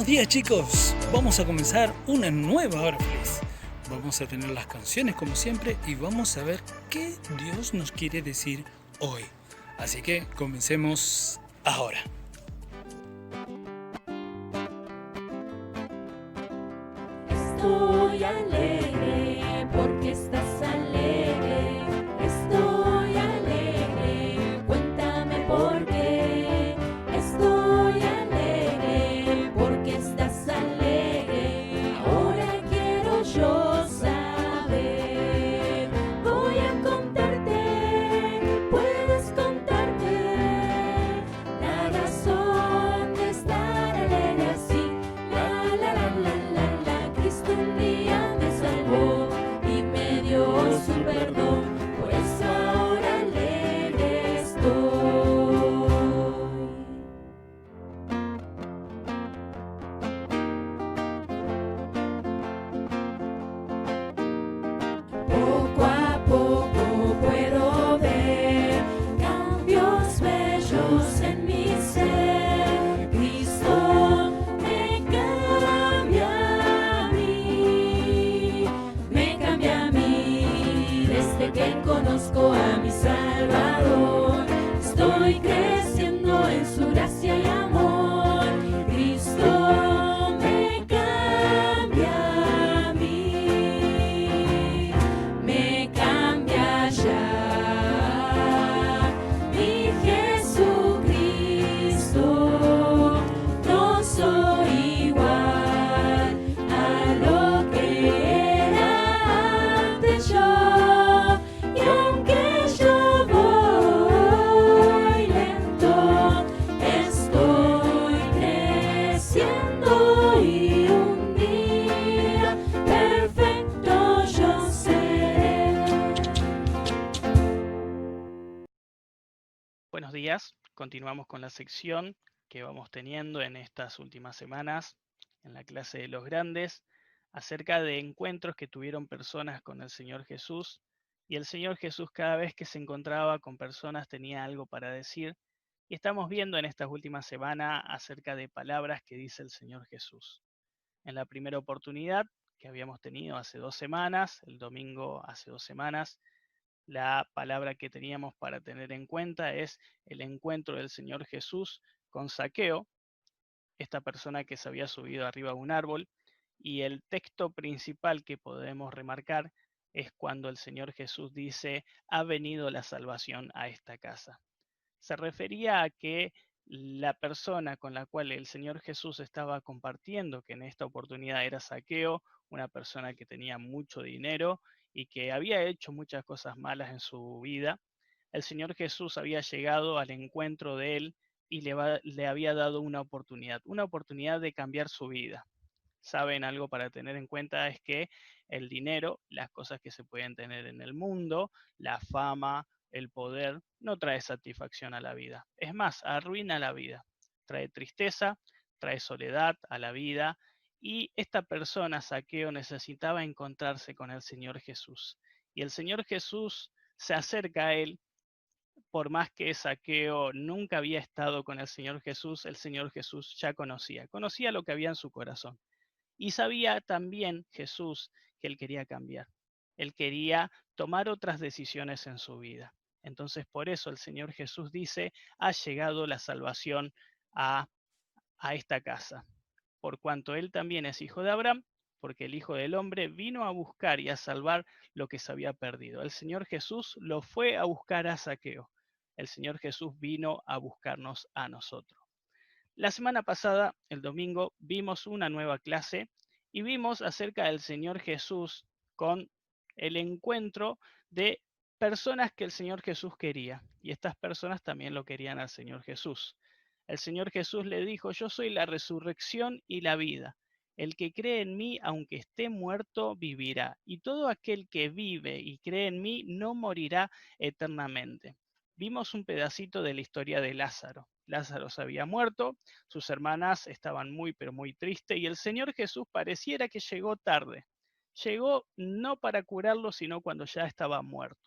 Buenos días, chicos, vamos a comenzar una nueva hora feliz. Vamos a tener las canciones como siempre y vamos a ver qué Dios nos quiere decir hoy. Así que comencemos ahora. Estoy alegre porque estás alegre. Estoy alegre, cuéntame por qué. Estoy alegre porque estás alegre. Ahora quiero yo saber. Voy a contarte, puedes contarte la razón de estar alegre así. La la la la la la. Cristo un día me salvó y me dio su perdón, por eso ahora alegre estoy. Poco a poco puedo ver cambios bellos en mi ser. Cristo me cambia a mí, desde que conozco a mi Salvador. Estoy creciendo en su gracia y amor. Cristo me cambia a mí, me cambia ya. Mi Jesucristo, no soy igual a lo que era antes yo. Y aunque yo voy lento, estoy creciendo y un día perfecto yo seré. Buenos días, continuamos con la sección que vamos teniendo en estas últimas semanas en la clase de los grandes acerca de encuentros que tuvieron personas con el Señor Jesús, y el Señor Jesús cada vez que se encontraba con personas tenía algo para decir, y estamos viendo en estas últimas semanas acerca de palabras que dice el Señor Jesús. En la primera oportunidad que habíamos tenido hace 2 semanas, el domingo hace 2 semanas, la palabra que teníamos para tener en cuenta es el encuentro del Señor Jesús con Zaqueo, esta persona que se había subido arriba de un árbol, y el texto principal que podemos remarcar es cuando el Señor Jesús dice, ha venido la salvación a esta casa. Se refería a que la persona con la cual el Señor Jesús estaba compartiendo, que en esta oportunidad era Zaqueo, una persona que tenía mucho dinero y que había hecho muchas cosas malas en su vida, el Señor Jesús había llegado al encuentro de él y le había dado una oportunidad de cambiar su vida. Saben, algo para tener en cuenta es que el dinero, las cosas que se pueden tener en el mundo, la fama, el poder, no trae satisfacción a la vida. Es más, arruina la vida. Trae tristeza, trae soledad a la vida. Y esta persona, Zaqueo, necesitaba encontrarse con el Señor Jesús. Y el Señor Jesús se acerca a él. Por más que Zaqueo nunca había estado con el Señor Jesús ya conocía lo que había en su corazón. Y sabía también Jesús que él quería cambiar. Él quería tomar otras decisiones en su vida. Entonces por eso el Señor Jesús dice, ha llegado la salvación a, a esta casa. Por cuanto él también es hijo de Abraham, porque el Hijo del Hombre vino a buscar y a salvar lo que se había perdido. El Señor Jesús lo fue a buscar a Zaqueo. El Señor Jesús vino a buscarnos a nosotros. La semana pasada, el domingo, vimos una nueva clase y vimos acerca del Señor Jesús con el encuentro de personas que el Señor Jesús quería. Y estas personas también lo querían al Señor Jesús. El Señor Jesús le dijo, yo soy la resurrección y la vida. El que cree en mí, aunque esté muerto, vivirá. Y todo aquel que vive y cree en mí no morirá eternamente. Vimos un pedacito de la historia de Lázaro. Lázaro se había muerto, sus hermanas estaban muy pero muy tristes y el Señor Jesús pareciera que llegó tarde. Llegó no para curarlo, sino cuando ya estaba muerto.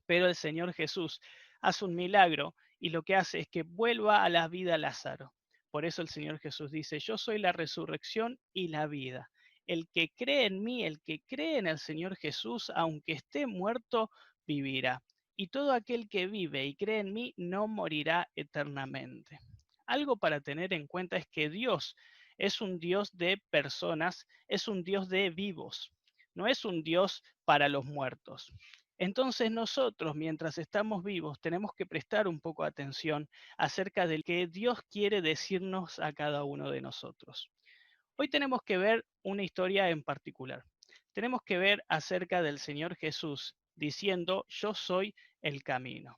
Pero el Señor Jesús hace un milagro y lo que hace es que vuelva a la vida Lázaro. Por eso el Señor Jesús dice, yo soy la resurrección y la vida. El que cree en mí, el que cree en el Señor Jesús, aunque esté muerto, vivirá. Y todo aquel que vive y cree en mí no morirá eternamente. Algo para tener en cuenta es que Dios es un Dios de personas, es un Dios de vivos, no es un Dios para los muertos. Entonces nosotros, mientras estamos vivos, tenemos que prestar un poco de atención acerca del que Dios quiere decirnos a cada uno de nosotros. Hoy tenemos que ver una historia en particular. Tenemos que ver acerca del Señor Jesús diciendo, yo soy el camino.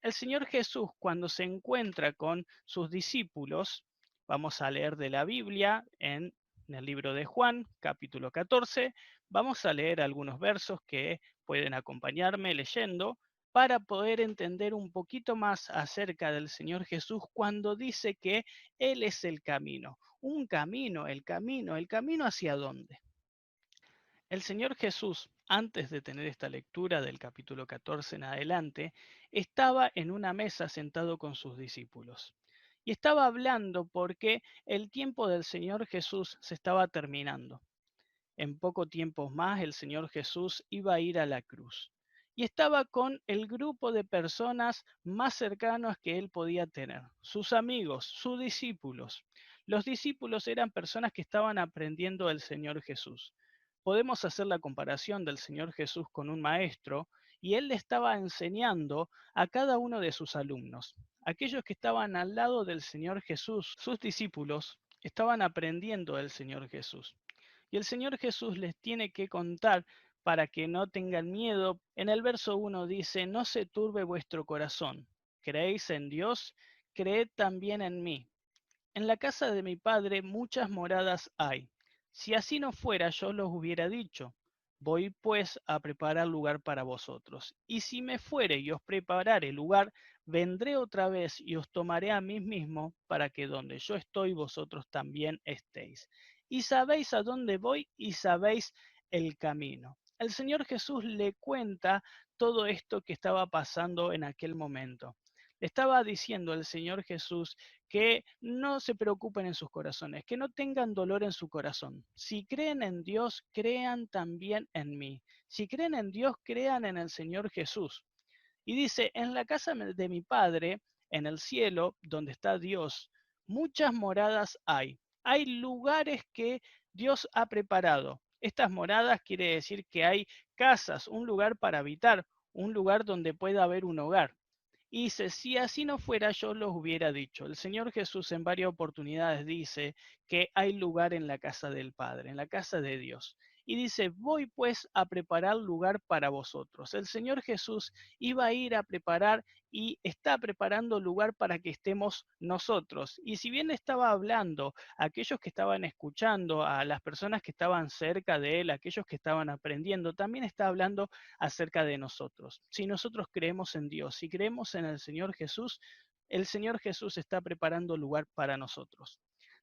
El Señor Jesús, cuando se encuentra con sus discípulos, vamos a leer de la Biblia en el libro de Juan, capítulo 14, vamos a leer algunos versos que pueden acompañarme leyendo para poder entender un poquito más acerca del Señor Jesús cuando dice que Él es el camino. Un camino, el camino hacia dónde. El Señor Jesús, antes de tener esta lectura del capítulo 14 en adelante, estaba en una mesa sentado con sus discípulos. Y estaba hablando porque el tiempo del Señor Jesús se estaba terminando. En poco tiempo más el Señor Jesús iba a ir a la cruz. Y estaba con el grupo de personas más cercanas que él podía tener, sus amigos, sus discípulos. Los discípulos eran personas que estaban aprendiendo del Señor Jesús. Podemos hacer la comparación del Señor Jesús con un maestro y él le estaba enseñando a cada uno de sus alumnos. Aquellos que estaban al lado del Señor Jesús, sus discípulos, estaban aprendiendo del Señor Jesús. Y el Señor Jesús les tiene que contar para que no tengan miedo. En el verso 1 dice, no se turbe vuestro corazón. ¿Creéis en Dios? Creed también en mí. En la casa de mi Padre muchas moradas hay. Si así no fuera, yo los hubiera dicho. Voy pues a preparar lugar para vosotros. Y si me fuere y os preparare lugar, vendré otra vez y os tomaré a mí mismo, para que donde yo estoy vosotros también estéis. Y sabéis a dónde voy y sabéis el camino. El Señor Jesús le cuenta todo esto que estaba pasando en aquel momento. Le estaba diciendo el Señor Jesús que no se preocupen en sus corazones, que no tengan dolor en su corazón. Si creen en Dios, crean también en mí. Si creen en Dios, crean en el Señor Jesús. Y dice, en la casa de mi Padre, en el cielo, donde está Dios, muchas moradas hay. Hay lugares que Dios ha preparado. Estas moradas quiere decir que hay casas, un lugar para habitar, un lugar donde pueda haber un hogar. Y dice, si así no fuera, yo los hubiera dicho. El Señor Jesús en varias oportunidades dice que hay lugar en la casa del Padre, en la casa de Dios. Y dice, voy pues a preparar lugar para vosotros. El Señor Jesús iba a ir a preparar y está preparando lugar para que estemos nosotros. Y si bien estaba hablando a aquellos que estaban escuchando, a las personas que estaban cerca de él, a aquellos que estaban aprendiendo, también está hablando acerca de nosotros. Si nosotros creemos en Dios, si creemos en el Señor Jesús está preparando lugar para nosotros.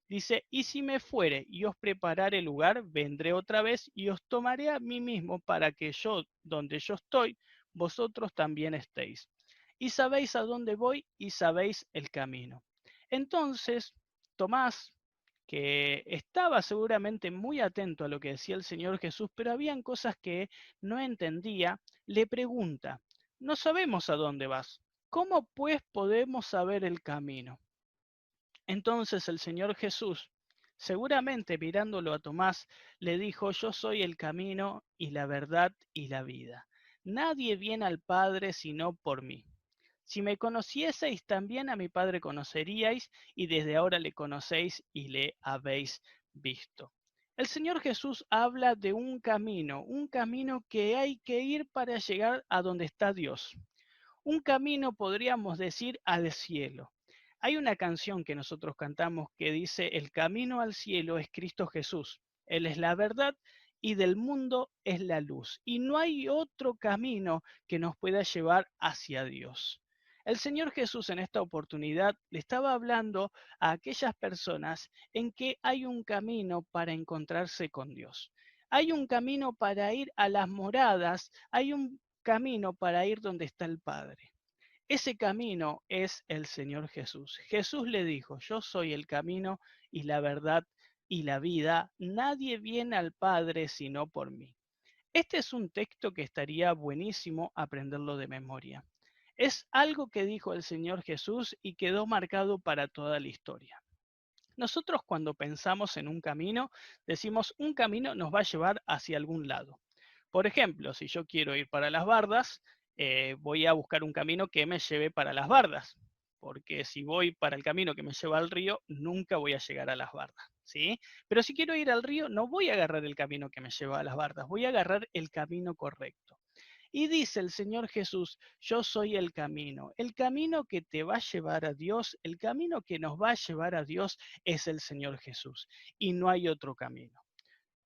Dice, y si me fuere y os preparare lugar, vendré otra vez y os tomaré a mí mismo para que yo, donde yo estoy, vosotros también estéis. Y sabéis a dónde voy y sabéis el camino. Entonces, Tomás, que estaba seguramente muy atento a lo que decía el Señor Jesús, pero habían cosas que no entendía, le pregunta, no sabemos a dónde vas, ¿cómo pues podemos saber el camino? Entonces el Señor Jesús, seguramente mirándolo a Tomás, le dijo, yo soy el camino y la verdad y la vida. Nadie viene al Padre sino por mí. Si me conocieseis, también a mi Padre conoceríais, y desde ahora le conocéis y le habéis visto. El Señor Jesús habla de un camino que hay que ir para llegar a donde está Dios. Un camino, podríamos decir, al cielo. Hay una canción que nosotros cantamos que dice, el camino al cielo es Cristo Jesús. Él es la verdad y del mundo es la luz. Y no hay otro camino que nos pueda llevar hacia Dios. El Señor Jesús en esta oportunidad le estaba hablando a aquellas personas en que hay un camino para encontrarse con Dios. Hay un camino para ir a las moradas, hay un camino para ir donde está el Padre. Ese camino es el Señor Jesús. Jesús le dijo, yo soy el camino y la verdad y la vida. Nadie viene al Padre sino por mí. Este es un texto que estaría buenísimo aprenderlo de memoria. Es algo que dijo el Señor Jesús y quedó marcado para toda la historia. Nosotros cuando pensamos en un camino, decimos un camino nos va a llevar hacia algún lado. Por ejemplo, si yo quiero ir para las bardas, voy a buscar un camino que me lleve para las bardas, porque si voy para el camino que me lleva al río, nunca voy a llegar a las bardas, ¿sí? Pero si quiero ir al río, no voy a agarrar el camino que me lleva a las bardas, voy a agarrar el camino correcto. Y dice el Señor Jesús, yo soy el camino que te va a llevar a Dios, el camino que nos va a llevar a Dios es el Señor Jesús, y no hay otro camino.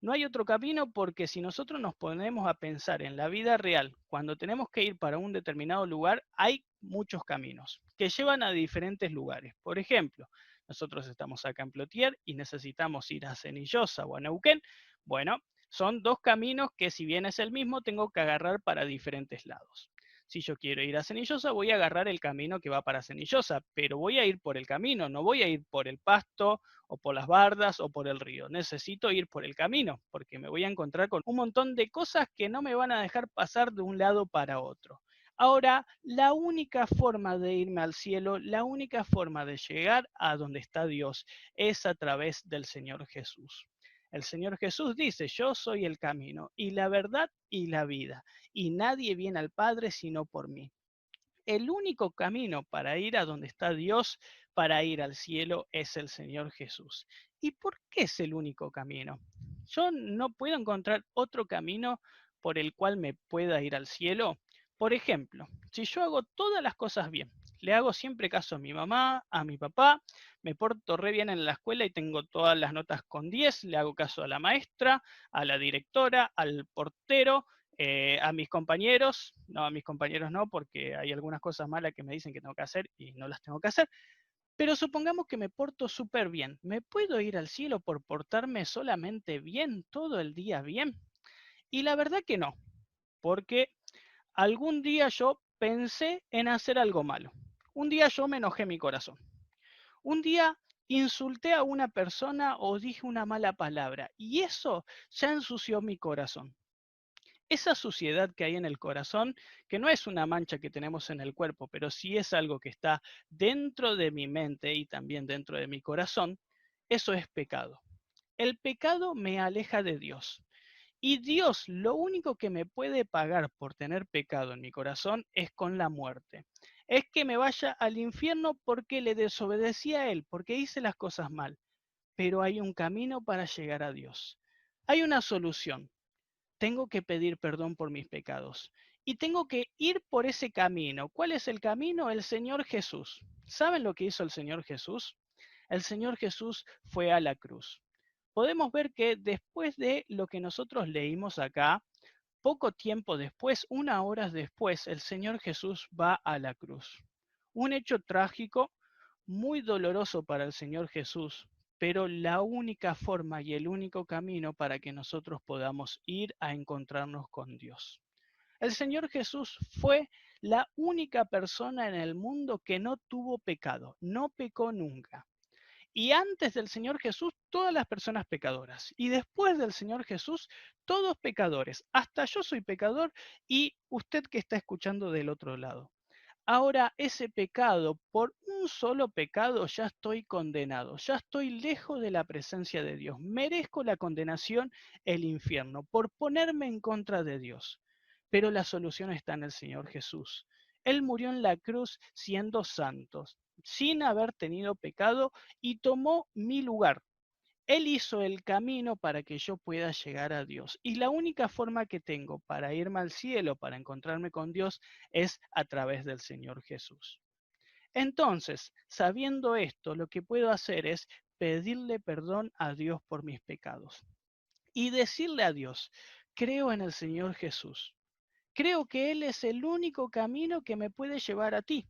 No hay otro camino porque si nosotros nos ponemos a pensar en la vida real, cuando tenemos que ir para un determinado lugar, hay muchos caminos que llevan a diferentes lugares. Por ejemplo, nosotros estamos acá en Plotier y necesitamos ir a Cenillosa o a Neuquén. Bueno, son dos caminos que si bien es el mismo, tengo que agarrar para diferentes lados. Si yo quiero ir a Cenillosa, voy a agarrar el camino que va para Cenillosa, pero voy a ir por el camino, no voy a ir por el pasto o por las bardas o por el río. Necesito ir por el camino porque me voy a encontrar con un montón de cosas que no me van a dejar pasar de un lado para otro. Ahora, la única forma de irme al cielo, la única forma de llegar a donde está Dios es a través del Señor Jesús. El Señor Jesús dice, yo soy el camino y la verdad y la vida, y nadie viene al Padre sino por mí. El único camino para ir a donde está Dios, para ir al cielo, es el Señor Jesús. ¿Y por qué es el único camino? Yo no puedo encontrar otro camino por el cual me pueda ir al cielo. Por ejemplo, si yo hago todas las cosas bien, le hago siempre caso a mi mamá, a mi papá, me porto re bien en la escuela y tengo todas las notas con 10, le hago caso a la maestra, a la directora, al portero, a mis compañeros, no, a mis compañeros no, porque hay algunas cosas malas que me dicen que tengo que hacer y no las tengo que hacer, pero supongamos que me porto súper bien. ¿Me puedo ir al cielo por portarme solamente bien, todo el día bien? Y la verdad que no, porque algún día yo pensé en hacer algo malo. Un día yo me enojé mi corazón. Un día insulté a una persona o dije una mala palabra y eso ya ensució mi corazón. Esa suciedad que hay en el corazón, que no es una mancha que tenemos en el cuerpo, pero sí es algo que está dentro de mi mente y también dentro de mi corazón, eso es pecado. El pecado me aleja de Dios. Y Dios lo único que me puede pagar por tener pecado en mi corazón es con la muerte. Es que me vaya al infierno porque le desobedecí a Él, porque hice las cosas mal. Pero hay un camino para llegar a Dios. Hay una solución. Tengo que pedir perdón por mis pecados y tengo que ir por ese camino. ¿Cuál es el camino? El Señor Jesús. ¿Saben lo que hizo el Señor Jesús? El Señor Jesús fue a la cruz. Podemos ver que después de lo que nosotros leímos acá, poco tiempo después, 1 hora después, el Señor Jesús va a la cruz. Un hecho trágico, muy doloroso para el Señor Jesús, pero la única forma y el único camino para que nosotros podamos ir a encontrarnos con Dios. El Señor Jesús fue la única persona en el mundo que no tuvo pecado, no pecó nunca. Y antes del Señor Jesús, todas las personas pecadoras. Y después del Señor Jesús, todos pecadores. Hasta yo soy pecador y usted que está escuchando del otro lado. Ahora ese pecado, por un solo pecado ya estoy condenado, ya estoy lejos de la presencia de Dios, merezco la condenación, el infierno, por ponerme en contra de Dios. Pero la solución está en el Señor Jesús. Él murió en la cruz siendo santo, sin haber tenido pecado y tomó mi lugar. Él hizo el camino para que yo pueda llegar a Dios. Y la única forma que tengo para irme al cielo, para encontrarme con Dios, es a través del Señor Jesús. Entonces, sabiendo esto, lo que puedo hacer es pedirle perdón a Dios por mis pecados y decirle a Dios, creo en el Señor Jesús. Creo que Él es el único camino que me puede llevar a ti.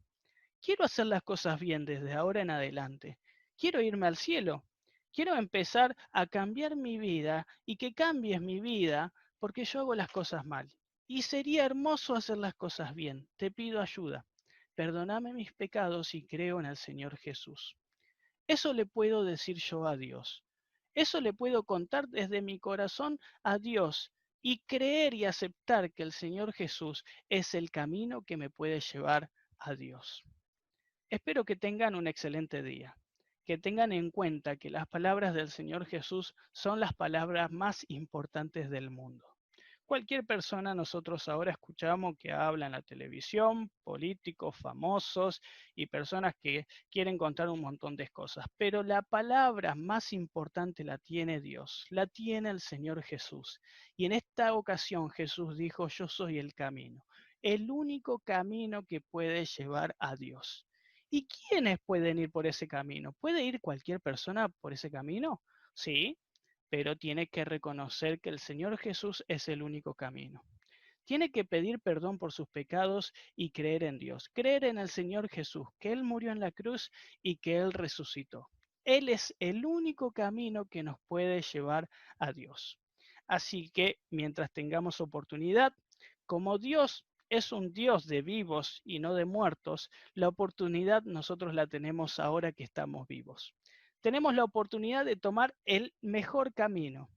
Quiero hacer las cosas bien desde ahora en adelante. Quiero irme al cielo. Quiero empezar a cambiar mi vida y que cambies mi vida porque yo hago las cosas mal. Y sería hermoso hacer las cosas bien. Te pido ayuda. perdóname mis pecados y creo en el Señor Jesús. Eso le puedo decir yo a Dios. Eso le puedo contar desde mi corazón a Dios y creer y aceptar que el Señor Jesús es el camino que me puede llevar a Dios. Espero que tengan un excelente día, que tengan en cuenta que las palabras del Señor Jesús son las palabras más importantes del mundo. Cualquier persona nosotros ahora escuchamos que habla en la televisión, políticos famosos y personas que quieren contar un montón de cosas, pero la palabra más importante la tiene Dios, la tiene el Señor Jesús. Y en esta ocasión Jesús dijo, yo soy el camino, el único camino que puede llevar a Dios. ¿Y quiénes pueden ir por ese camino? ¿Puede ir cualquier persona por ese camino? Sí, pero tiene que reconocer que el Señor Jesús es el único camino. Tiene que pedir perdón por sus pecados y creer en Dios, creer en el Señor Jesús, que Él murió en la cruz y que Él resucitó. Él es el único camino que nos puede llevar a Dios. Así que mientras tengamos oportunidad, como Dios es un Dios de vivos y no de muertos, la oportunidad nosotros la tenemos ahora que estamos vivos. Tenemos la oportunidad de tomar el mejor camino,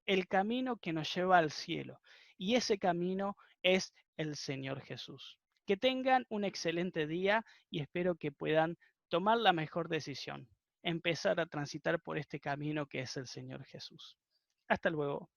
el camino que nos lleva al cielo. Y ese camino es el Señor Jesús. Que tengan un excelente día y espero que puedan tomar la mejor decisión, empezar a transitar por este camino que es el Señor Jesús. Hasta luego.